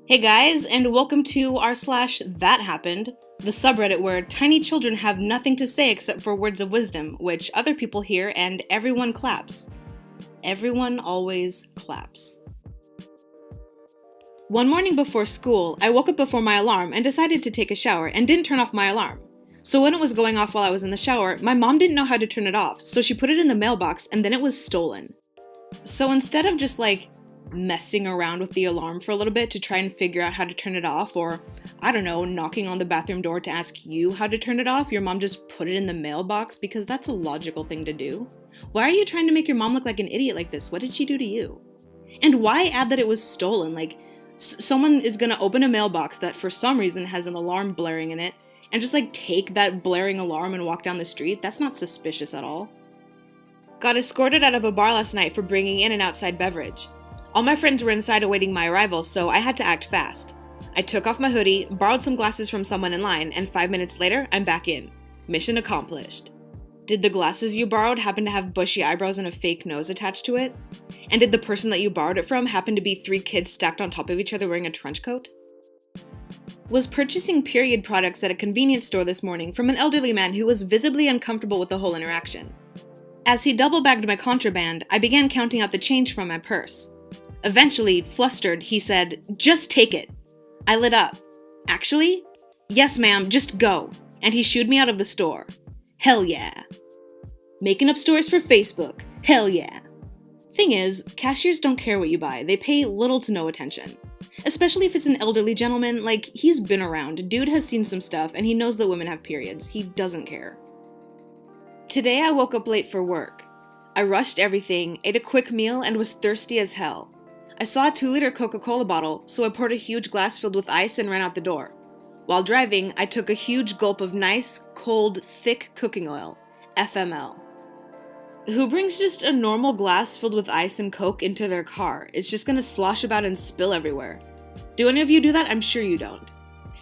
Hey guys, and welcome to r/ThatHappened, the subreddit where tiny children have nothing to say except for words of wisdom, which other people hear and everyone claps. Everyone always claps. One morning before school, I woke up before my alarm and decided to take a shower and didn't turn off my alarm. So when it was going off while I was in the shower, my mom didn't know how to turn it off, so she put it in the mailbox and then it was stolen. So instead of just messing around with the alarm for a little bit to try and figure out how to turn it off, or, I don't know, knocking on the bathroom door to ask you how to turn it off, your mom just put it in the mailbox because that's a logical thing to do. Why are you trying to make your mom look like an idiot like this? What did she do to you? And why add that it was stolen? Someone is gonna open a mailbox that for some reason has an alarm blaring in it and just take that blaring alarm and walk down the street? That's not suspicious at all. Got escorted out of a bar last night for bringing in an outside beverage. All my friends were inside awaiting my arrival, so I had to act fast. I took off my hoodie, borrowed some glasses from someone in line, and 5 minutes later, I'm back in. Mission accomplished. Did the glasses you borrowed happen to have bushy eyebrows and a fake nose attached to it? And did the person that you borrowed it from happen to be 3 kids stacked on top of each other wearing a trench coat? Was purchasing period products at a convenience store this morning from an elderly man who was visibly uncomfortable with the whole interaction. As he double-bagged my contraband, I began counting out the change from my purse. Eventually, flustered, he said, "Just take it." I lit up. "Actually? Yes, ma'am, just go." And he shooed me out of the store. Hell yeah. Making up stories for Facebook. Hell yeah. Thing is, cashiers don't care what you buy. They pay little to no attention. Especially if it's an elderly gentleman, he's been around. Dude has seen some stuff, and he knows that women have periods. He doesn't care. Today I woke up late for work. I rushed everything, ate a quick meal, and was thirsty as hell. I saw a 2-liter Coca-Cola bottle, so I poured a huge glass filled with ice and ran out the door. While driving, I took a huge gulp of nice, cold, thick cooking oil, FML. Who brings just a normal glass filled with ice and Coke into their car? It's just gonna slosh about and spill everywhere. Do any of you do that? I'm sure you don't.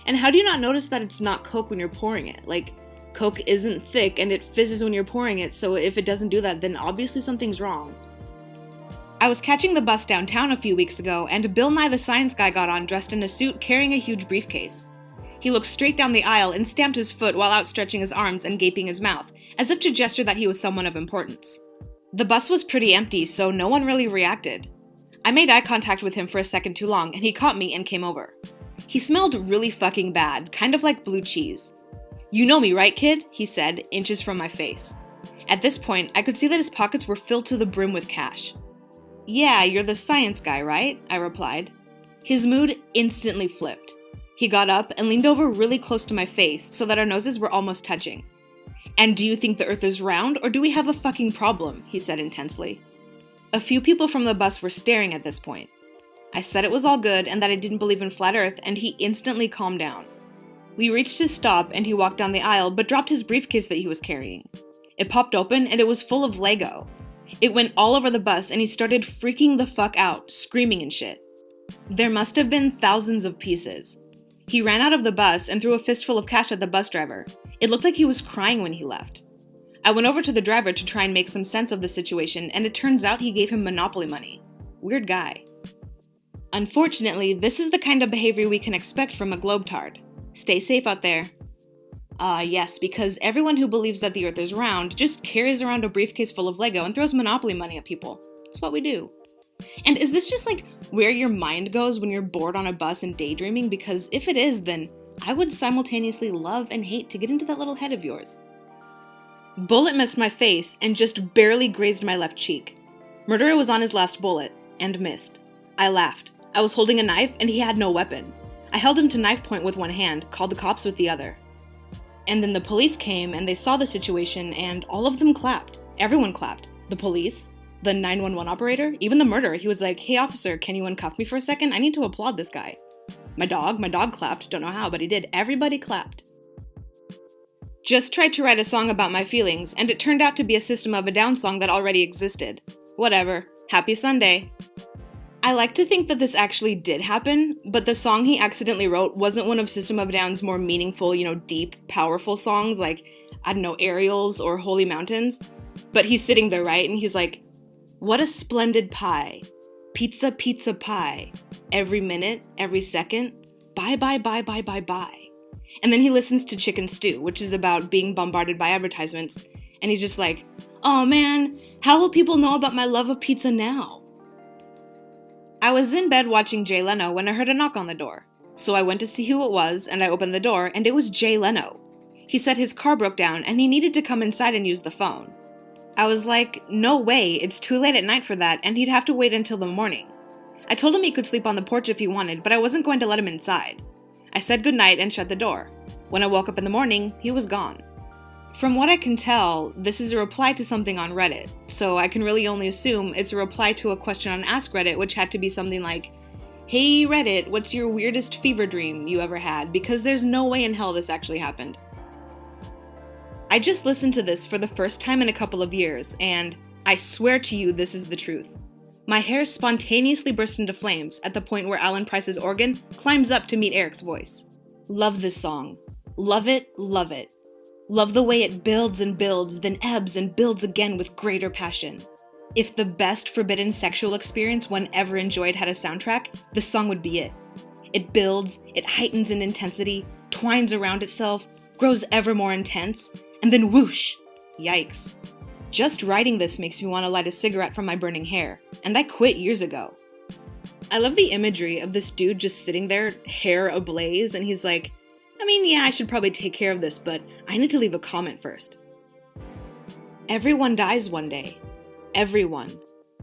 And how do you not notice that it's not Coke when you're pouring it? Coke isn't thick and it fizzes when you're pouring it, so if it doesn't do that, then obviously something's wrong. I was catching the bus downtown a few weeks ago, and Bill Nye the Science Guy got on dressed in a suit carrying a huge briefcase. He looked straight down the aisle and stamped his foot while outstretching his arms and gaping his mouth, as if to gesture that he was someone of importance. The bus was pretty empty, so no one really reacted. I made eye contact with him for a second too long, and he caught me and came over. He smelled really fucking bad, kind of like blue cheese. "You know me, right, kid?" he said, inches from my face. At this point, I could see that his pockets were filled to the brim with cash. "Yeah, you're the science guy, right?" I replied. His mood instantly flipped. He got up and leaned over really close to my face so that our noses were almost touching. "And do you think the earth is round, or do we have a fucking problem?" he said intensely. A few people from the bus were staring at this point. I said it was all good and that I didn't believe in flat earth, and he instantly calmed down. We reached his stop and he walked down the aisle but dropped his briefcase that he was carrying. It popped open and it was full of Lego. It went all over the bus and he started freaking the fuck out, screaming and shit. There must have been thousands of pieces. He ran out of the bus and threw a fistful of cash at the bus driver. It looked like he was crying when he left. I went over to the driver to try and make some sense of the situation, and it turns out he gave him Monopoly money. Weird guy. Unfortunately, this is the kind of behavior we can expect from a globetard. Stay safe out there. Yes, because everyone who believes that the earth is round just carries around a briefcase full of Lego and throws Monopoly money at people. It's what we do. And is this just where your mind goes when you're bored on a bus and daydreaming? Because if it is, then I would simultaneously love and hate to get into that little head of yours. Bullet missed my face and just barely grazed my left cheek. Murderer was on his last bullet and missed. I laughed. I was holding a knife and he had no weapon. I held him to knife point with one hand, called the cops with the other. And then the police came and they saw the situation and all of them clapped. Everyone clapped. The police, the 911 operator, even the murderer. He was like, "Hey officer, can you uncuff me for a second? I need to applaud this guy." My dog clapped. Don't know how, but he did. Everybody clapped. Just tried to write a song about my feelings, and it turned out to be a System of a Down song that already existed. Whatever. Happy Sunday. I like to think that this actually did happen, but the song he accidentally wrote wasn't one of System of a Down's more meaningful, deep, powerful songs Aerials or Holy Mountains. But he's sitting there, right? And he's like, "What a splendid pie. pizza, pizza pie. Every minute, every second, buy, buy, buy, buy, buy, buy. And then he listens to Chicken Stew, which is about being bombarded by advertisements. And he's just like, oh man, how will people know about my love of pizza now? I was in bed watching Jay Leno when I heard a knock on the door. So I went to see who it was, and I opened the door, and it was Jay Leno. He said his car broke down, and he needed to come inside and use the phone. I was like, no way, it's too late at night for that, and he'd have to wait until the morning. I told him he could sleep on the porch if he wanted, but I wasn't going to let him inside. I said goodnight and shut the door. When I woke up in the morning, he was gone. From what I can tell, this is a reply to something on Reddit, so I can really only assume it's a reply to a question on Ask Reddit, which had to be something like, hey Reddit, what's your weirdest fever dream you ever had? Because there's no way in hell this actually happened. I just listened to this for the first time in a couple of years, and I swear to you this is the truth. My hair spontaneously burst into flames at the point where Alan Price's organ climbs up to meet Eric's voice. Love this song. Love it, love it. Love the way it builds and builds, then ebbs and builds again with greater passion. If the best forbidden sexual experience one ever enjoyed had a soundtrack, this song would be it. It builds, it heightens in intensity, twines around itself, grows ever more intense, and then whoosh! Yikes. Just writing this makes me want to light a cigarette from my burning hair, and I quit years ago. I love the imagery of this dude just sitting there, hair ablaze, and he's like, yeah, I should probably take care of this, but I need to leave a comment first. Everyone dies one day. Everyone.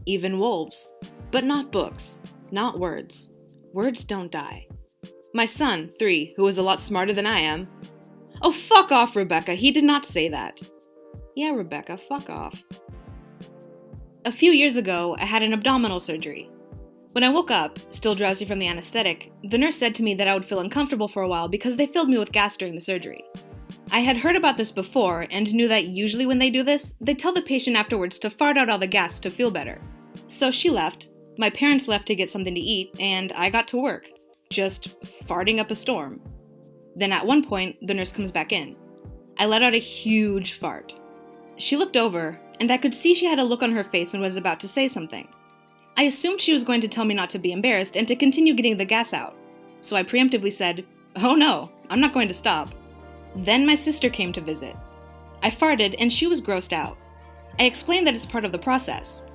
Even wolves. But not books. Not words. Words don't die. My son, 3, who is a lot smarter than I am. Oh, fuck off, Rebecca. He did not say that. Yeah, Rebecca, fuck off. A few years ago, I had an abdominal surgery. When I woke up, still drowsy from the anesthetic, the nurse said to me that I would feel uncomfortable for a while because they filled me with gas during the surgery. I had heard about this before and knew that usually when they do this, they tell the patient afterwards to fart out all the gas to feel better. So she left, my parents left to get something to eat, and I got to work, just farting up a storm. Then at one point, the nurse comes back in. I let out a huge fart. She looked over, and I could see she had a look on her face and was about to say something. I assumed she was going to tell me not to be embarrassed and to continue getting the gas out, so I preemptively said, oh no, I'm not going to stop. Then my sister came to visit. I farted and she was grossed out. I explained that it's part of the process.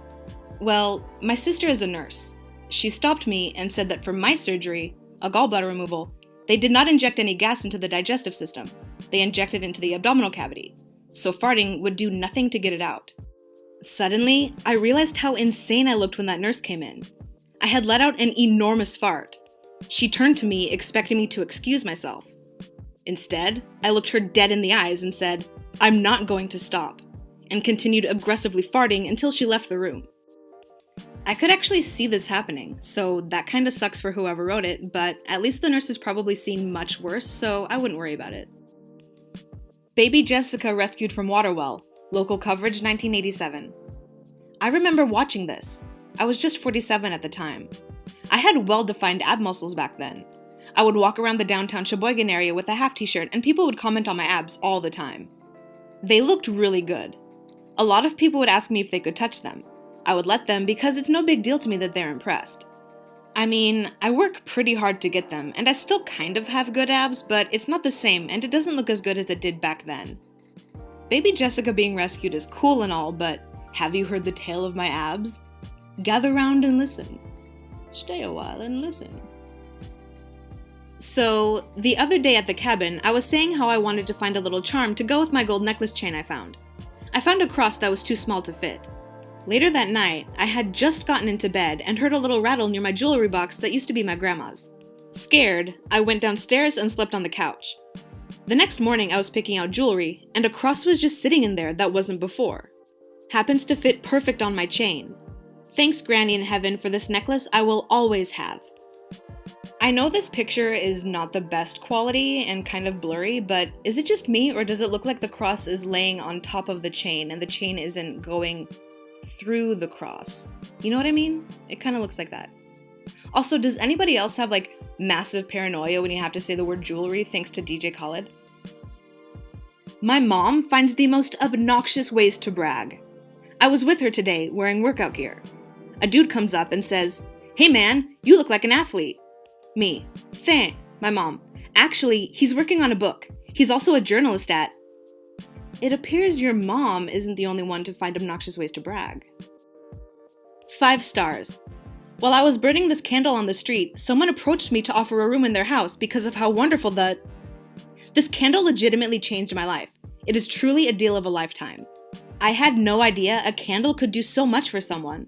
Well, my sister is a nurse. She stopped me and said that for my surgery, a gallbladder removal, they did not inject any gas into the digestive system. They injected into the abdominal cavity, so farting would do nothing to get it out. Suddenly, I realized how insane I looked when that nurse came in. I had let out an enormous fart. She turned to me, expecting me to excuse myself. Instead, I looked her dead in the eyes and said, I'm not going to stop, and continued aggressively farting until she left the room. I could actually see this happening, so that kinda sucks for whoever wrote it, but at least the nurse has probably seen much worse, so I wouldn't worry about it. Baby Jessica rescued from water well. Local coverage 1987. I remember watching this. I was just 47 at the time. I had well-defined ab muscles back then. I would walk around the downtown Sheboygan area with a half t-shirt and people would comment on my abs all the time. They looked really good. A lot of people would ask me if they could touch them. I would let them because it's no big deal to me that they're impressed. I work pretty hard to get them, and I still kind of have good abs, but it's not the same and it doesn't look as good as it did back then. Baby Jessica being rescued is cool and all, but have you heard the tale of my abs? Gather round and listen. Stay a while and listen. So, the other day at the cabin, I was saying how I wanted to find a little charm to go with my gold necklace chain I found. I found a cross that was too small to fit. Later that night, I had just gotten into bed and heard a little rattle near my jewelry box that used to be my grandma's. Scared, I went downstairs and slept on the couch. The next morning I was picking out jewelry, and a cross was just sitting in there that wasn't before. Happens to fit perfect on my chain. Thanks, Granny in heaven, for this necklace I will always have. I know this picture is not the best quality and kind of blurry, but is it just me or does it look like the cross is laying on top of the chain and the chain isn't going through the cross? You know what I mean? It kind of looks like that. Also, does anybody else have massive paranoia when you have to say the word jewelry thanks to DJ Khaled? My mom finds the most obnoxious ways to brag. I was with her today wearing workout gear. A dude comes up and says, Hey man, you look like an athlete. Me. My mom. Actually, he's working on a book. He's also a journalist at... It appears your mom isn't the only one to find obnoxious ways to brag. 5 stars. While I was burning this candle on the street, someone approached me to offer a room in their house because of how wonderful This candle legitimately changed my life. It is truly a deal of a lifetime. I had no idea a candle could do so much for someone.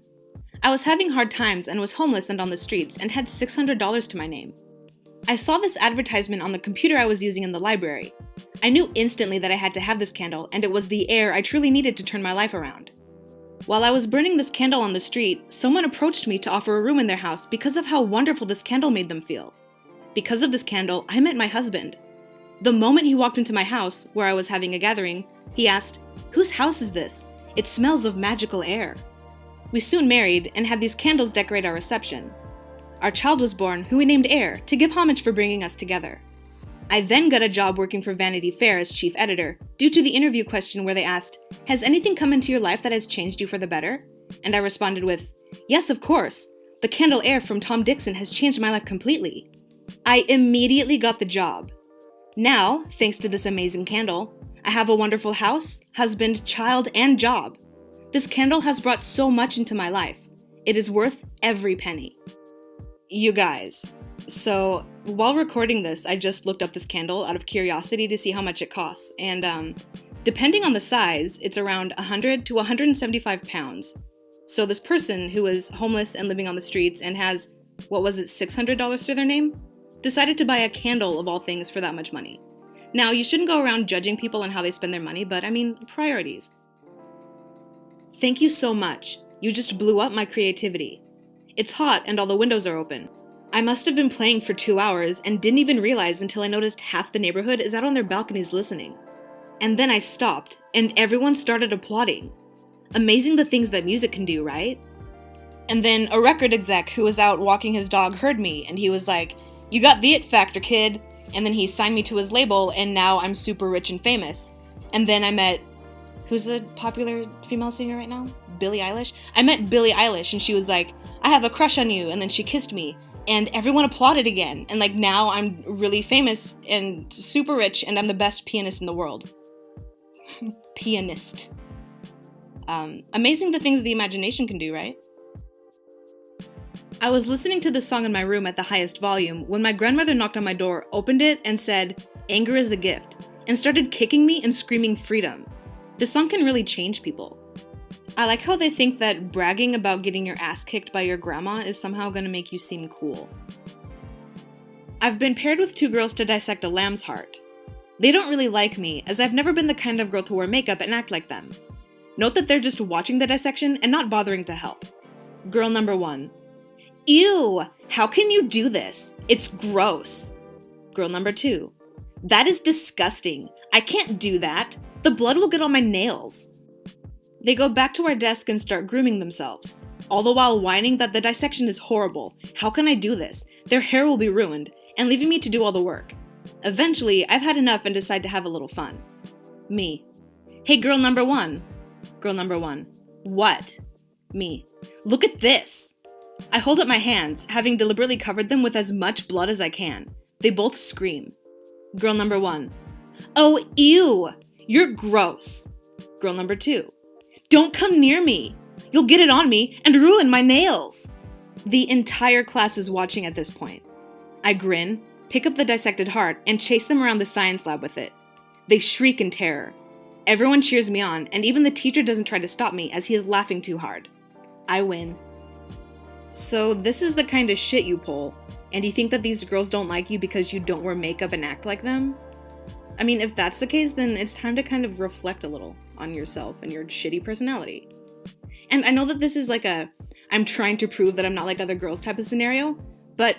I was having hard times and was homeless and on the streets and had $600 to my name. I saw this advertisement on the computer I was using in the library. I knew instantly that I had to have this candle, and it was the air I truly needed to turn my life around. While I was burning this candle on the street, someone approached me to offer a room in their house because of how wonderful this candle made them feel. Because of this candle, I met my husband. The moment he walked into my house, where I was having a gathering, he asked, "Whose house is this? It smells of magical air." We soon married and had these candles decorate our reception. Our child was born, who we named Air, to give homage for bringing us together. I then got a job working for Vanity Fair as chief editor, due to the interview question where they asked, "Has anything come into your life that has changed you for the better?" And I responded with, "Yes, of course. The candle Air from Tom Dixon has changed my life completely." I immediately got the job. Now, thanks to this amazing candle, I have a wonderful house, husband, child, and job. This candle has brought so much into my life. It is worth every penny. You guys, so while recording this, I just looked up this candle out of curiosity to see how much it costs, and depending on the size, it's around 100 to 175 pounds. So this person who is homeless and living on the streets and has, $600 to their name, decided to buy a candle of all things for that much money. Now, you shouldn't go around judging people on how they spend their money, but priorities. Thank you so much. You just blew up my creativity. It's hot and all the windows are open. I must have been playing for 2 hours and didn't even realize until I noticed half the neighborhood is out on their balconies listening. And then I stopped, and everyone started applauding. Amazing the things that music can do, right? And then a record exec who was out walking his dog heard me, and he was like, "You got the it factor, kid." And then he signed me to his label, and now I'm super rich and famous. And then I met... Who's a popular female singer right now? Billie Eilish? I met Billie Eilish and she was like, "I have a crush on you," and then she kissed me. And everyone applauded again. And now I'm really famous and super rich and I'm the best pianist in the world. Pianist. Amazing the things the imagination can do, right? I was listening to this song in my room at the highest volume when my grandmother knocked on my door, opened it, and said, "Anger is a gift," and started kicking me and screaming freedom. This song can really change people. I like how they think that bragging about getting your ass kicked by your grandma is somehow gonna make you seem cool. I've been paired with 2 girls to dissect a lamb's heart. They don't really like me, as I've never been the kind of girl to wear makeup and act like them. Note that they're just watching the dissection and not bothering to help. Girl number 1. "Ew! How can you do this? It's gross." Girl number 2. "That is disgusting. I can't do that. The blood will get on my nails." They go back to our desk and start grooming themselves, all the while whining that the dissection is horrible. How can I do this? Their hair will be ruined, and leaving me to do all the work. Eventually, I've had enough and decide to have a little fun. Me. "Hey, girl number 1. Girl number 1. "What?" Me. "Look at this." I hold up my hands, having deliberately covered them with as much blood as I can. They both scream. Girl number 1. "Oh, ew! You're gross." Girl number 2. "Don't come near me. You'll get it on me and ruin my nails." The entire class is watching at this point. I grin, pick up the dissected heart, and chase them around the science lab with it. They shriek in terror. Everyone cheers me on, and even the teacher doesn't try to stop me as he is laughing too hard. I win. So this is the kind of shit you pull, and you think that these girls don't like you because you don't wear makeup and act like them? If that's the case, then it's time to kind of reflect a little on yourself and your shitty personality. And I know that this is I'm trying to prove that I'm not like other girls type of scenario, but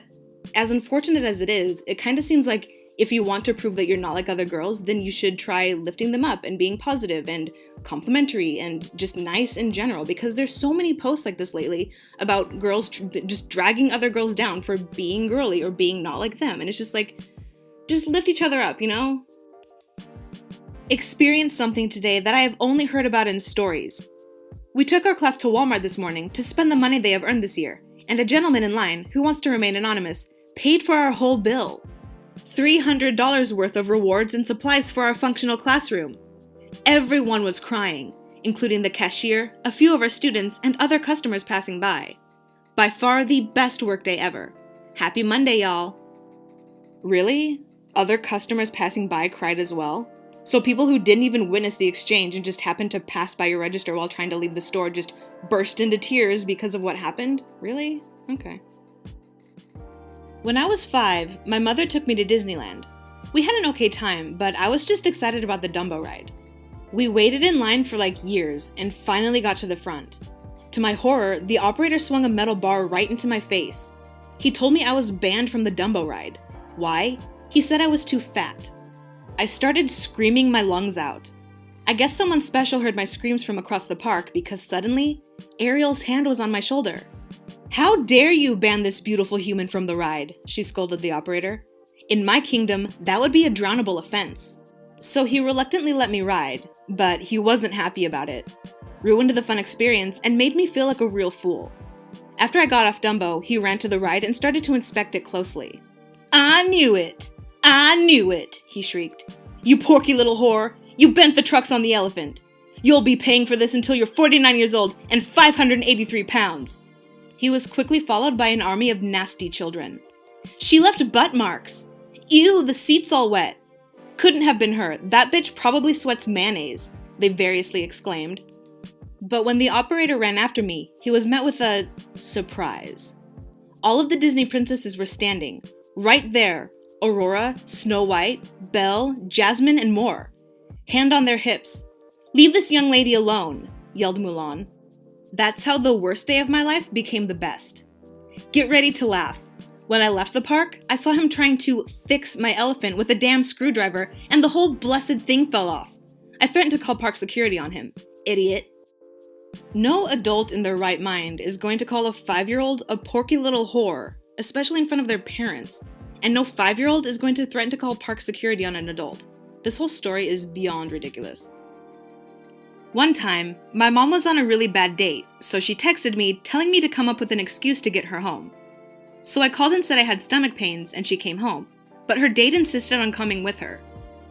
as unfortunate as it is, it kind of seems like if you want to prove that you're not like other girls, then you should try lifting them up and being positive and complimentary and just nice in general, because there's so many posts like this lately about girls just dragging other girls down for being girly or being not like them. And it's just just lift each other up, Experienced something today that I have only heard about in stories. We took our class to Walmart this morning to spend the money they have earned this year, and a gentleman in line, who wants to remain anonymous, paid for our whole bill. $300 worth of rewards and supplies for our functional classroom. Everyone was crying, including the cashier, a few of our students, and other customers passing by. By far the best workday ever. Happy Monday, y'all. Really? Other customers passing by cried as well? So people who didn't even witness the exchange and just happened to pass by your register while trying to leave the store just burst into tears because of what happened? Really? Okay. When I was 5, my mother took me to Disneyland. We had an okay time, but I was just excited about the Dumbo ride. We waited in line for like years and finally got to the front. To my horror, the operator swung a metal bar right into my face. He told me I was banned from the Dumbo ride. Why? He said I was too fat. I started screaming my lungs out. I guess someone special heard my screams from across the park because suddenly, Ariel's hand was on my shoulder. "How dare you ban this beautiful human from the ride?" she scolded the operator. "In my kingdom, that would be a drownable offense." So he reluctantly let me ride, but he wasn't happy about it. Ruined the fun experience and made me feel like a real fool. After I got off Dumbo, he ran to the ride and started to inspect it closely. "I knew it! I knew it!" he shrieked. "You porky little whore! You bent the trucks on the elephant! You'll be paying for this until you're 49 years old and 583 pounds!" He was quickly followed by an army of nasty children. "She left butt marks! Ew, the seat's all wet!" "Couldn't have been her. That bitch probably sweats mayonnaise," they variously exclaimed. But when the operator ran after me, he was met with a surprise. All of the Disney princesses were standing, right there. Aurora, Snow White, Belle, Jasmine, and more. Hand on their hips. "Leave this young lady alone," yelled Mulan. That's how the worst day of my life became the best. Get ready to laugh. When I left the park, I saw him trying to fix my elephant with a damn screwdriver, and the whole blessed thing fell off. I threatened to call park security on him. Idiot. No adult in their right mind is going to call a 5-year-old a porky little whore, especially in front of their parents. And no 5-year-old is going to threaten to call park security on an adult. This whole story is beyond ridiculous. One time, my mom was on a really bad date, so she texted me telling me to come up with an excuse to get her home. So I called and said I had stomach pains and she came home, but her date insisted on coming with her.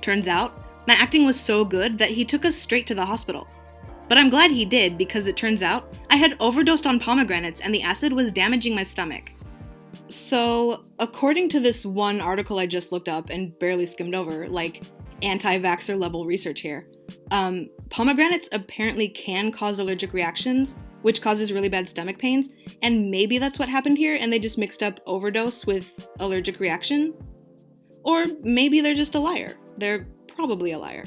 Turns out, my acting was so good that he took us straight to the hospital. But I'm glad he did because it turns out I had overdosed on pomegranates and the acid was damaging my stomach. So, according to this one article I just looked up and barely skimmed over, like anti-vaxxer level research here, pomegranates apparently can cause allergic reactions, which causes really bad stomach pains, and maybe that's what happened here and they just mixed up overdose with allergic reaction? Or maybe they're just a liar. They're probably a liar.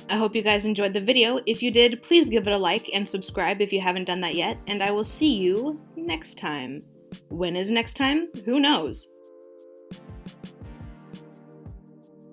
I hope you guys enjoyed the video. If you did, please give it a like and subscribe if you haven't done that yet, and I will see you next time. When is next time? Who knows?